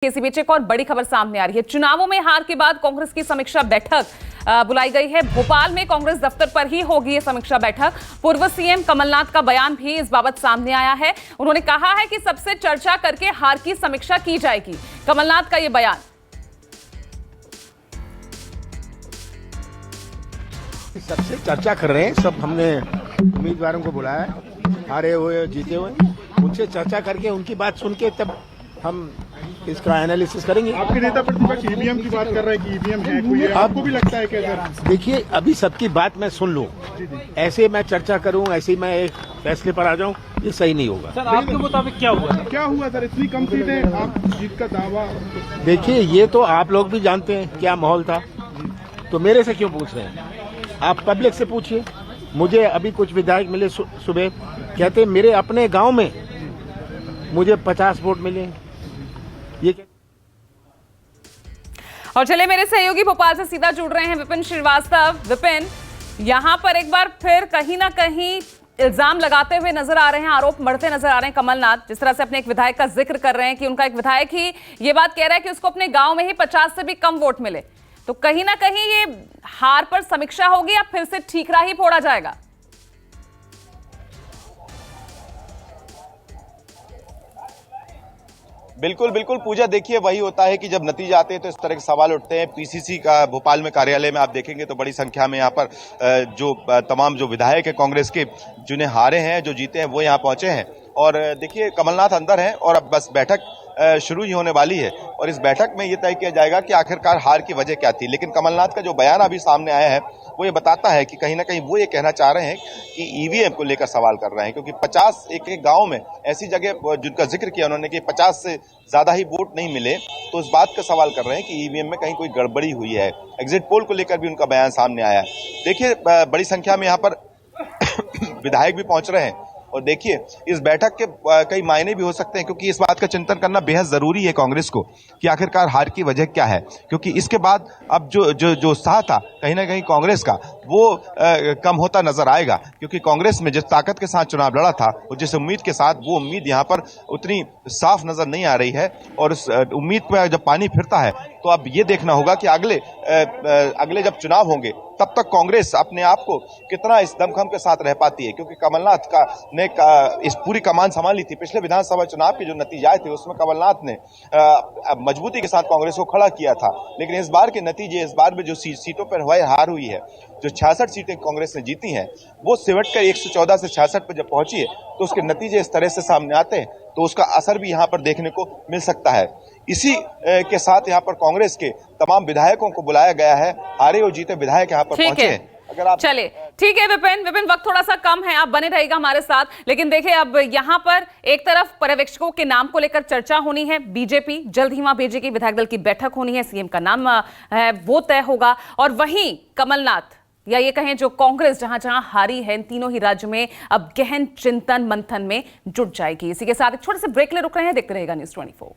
इसी बीच एक और बड़ी खबर सामने आ रही है। चुनावों में हार के बाद कांग्रेस की समीक्षा बैठक बुलाई गई है। भोपाल में कांग्रेस दफ्तर पर ही होगी ये समीक्षा बैठक। पूर्व सीएम कमलनाथ का बयान भी इस बाबत सामने आया है। उन्होंने कहा है कि सबसे चर्चा करके हार की समीक्षा की जाएगी। कमलनाथ का ये बयान। सबसे चर्चा कर रहे हैं, सब हमने उम्मीदवारों को बुलाया है, हारे हुए जीते हुए, उनसे चर्चा करके उनकी बात सुन के तब हम इसका एनालिसिस करेंगे। आपके नेता प्रतिपक्ष ईवीएम की बात कर रहे हैं कि ईवीएम है कोई, आपको भी लगता है क्या? देखिए, अभी सबकी बात मैं सुन लूं, ऐसे मैं चर्चा करूं, ऐसे मैं एक फैसले पर आ जाऊं, ये सही नहीं होगा। सर, आपके मुताबिक क्या हुआ सर? इतनी कम सीटें, आप जीत का दावा। देखिए, ये तो आप लोग भी जानते हैं क्या माहौल था, तो मेरे से क्यों पूछ रहे हैं? आप पब्लिक से पूछिए। मुझे अभी कुछ विधायक मिले सुबह, कहते मेरे अपने गांव में मुझे 50 वोट मिले। ये और चले मेरे सहयोगी भोपाल से सीधा जुड़ रहे हैं विपिन श्रीवास्तव। विपिन, यहां पर एक बार फिर कहीं ना कहीं इल्जाम लगाते हुए नजर आ रहे हैं, आरोप मढ़ते नजर आ रहे हैं कमलनाथ। जिस तरह से अपने एक विधायक का जिक्र कर रहे हैं कि उनका एक विधायक ही ये बात कह रहा है कि उसको अपने गांव में ही 50 से भी कम वोट मिले, तो कहीं ना कहीं ये हार पर समीक्षा होगी या फिर से ठीकरा ही फोड़ा जाएगा? बिल्कुल बिल्कुल पूजा, देखिए वही होता है कि जब नतीजे आते हैं तो इस तरह के सवाल उठते हैं। पीसीसी का भोपाल में कार्यालय में आप देखेंगे तो बड़ी संख्या में यहाँ पर जो तमाम जो विधायक है कांग्रेस के, जिन्हें हारे हैं जो जीते हैं, वो यहाँ पहुंचे हैं। और देखिए, कमलनाथ अंदर हैं और अब बस बैठक शुरू ही होने वाली है और इस बैठक में ये तय किया जाएगा कि आखिरकार हार की वजह क्या थी। लेकिन कमलनाथ का जो बयान अभी सामने आया है वो ये बताता है कि कहीं ना कहीं वो ये कहना चाह रहे हैं कि ईवीएम को लेकर सवाल कर रहे हैं, क्योंकि 50 एक गांव में ऐसी जगह जिनका जिक्र किया उन्होंने कि 50 से ज्यादा ही वोट नहीं मिले, तो इस बात का सवाल कर रहे हैं कि ईवीएम में कहीं कोई गड़बड़ी हुई है। एग्जिट पोल को लेकर भी उनका बयान सामने आया है। देखिए, बड़ी संख्या में यहाँ पर विधायक भी पहुंच रहे हैं और देखिए, इस बैठक के कई मायने भी हो सकते हैं, क्योंकि इस बात का चिंतन करना बेहद जरूरी है कांग्रेस को कि आखिरकार हार की वजह क्या है। क्योंकि इसके बाद अब जो उत्साह था कहीं ना कहीं कांग्रेस का, वो कम होता नजर आएगा, क्योंकि कांग्रेस में जिस ताकत के साथ चुनाव लड़ा था और जिस उम्मीद के साथ, वो उम्मीद यहाँ पर उतनी साफ नजर नहीं आ रही है। और उस उम्मीद पर जब पानी फिरता है तो अब ये देखना होगा कि अगले जब चुनाव होंगे तब तक कांग्रेस अपने आप को कितना इस दमखम के साथ रह पाती है। क्योंकि कमलनाथ ने इस पूरी कमान संभाली थी। पिछले विधानसभा चुनाव के जो नतीजे आए थे उसमें कमलनाथ ने मजबूती के साथ कांग्रेस को खड़ा किया था। लेकिन इस बार के नतीजे, इस बार में जो सीटों पर हुई हार हुई है, जो 66 सीटें कांग्रेस ने जीती हैं, वो सिमट कर 114 से 66 पर जब पहुंची है तो उसके नतीजे इस तरह से सामने आते हैं तो उसका असर भी यहाँ पर देखने को मिल सकता है। इसी के साथ यहाँ पर कांग्रेस के तमाम विधायकों को बुलाया गया है। हारे और जीते विधायक यहाँ पर पहुंचे हैं। अगर आप चले, ठीक है विपिन, वक्त थोड़ा सा कम है, आप बने रहेगा हमारे साथ। लेकिन देखिए, अब यहाँ पर एक तरफ पर्यवेक्षकों के नाम को लेकर चर्चा होनी है। बीजेपी जल्द ही वहां भेजेगी, विधायक दल की बैठक होनी है, सीएम का नाम है वो तय होगा। और वहीं कमलनाथ या ये कहें जो कांग्रेस जहां जहां हारी है, इन तीनों ही राज्यों में अब गहन चिंतन मंथन में जुट जाएगी। इसी के साथ एक छोटे से ब्रेक ले रुक रहे हैं, देखते रहेगा न्यूज़ 24।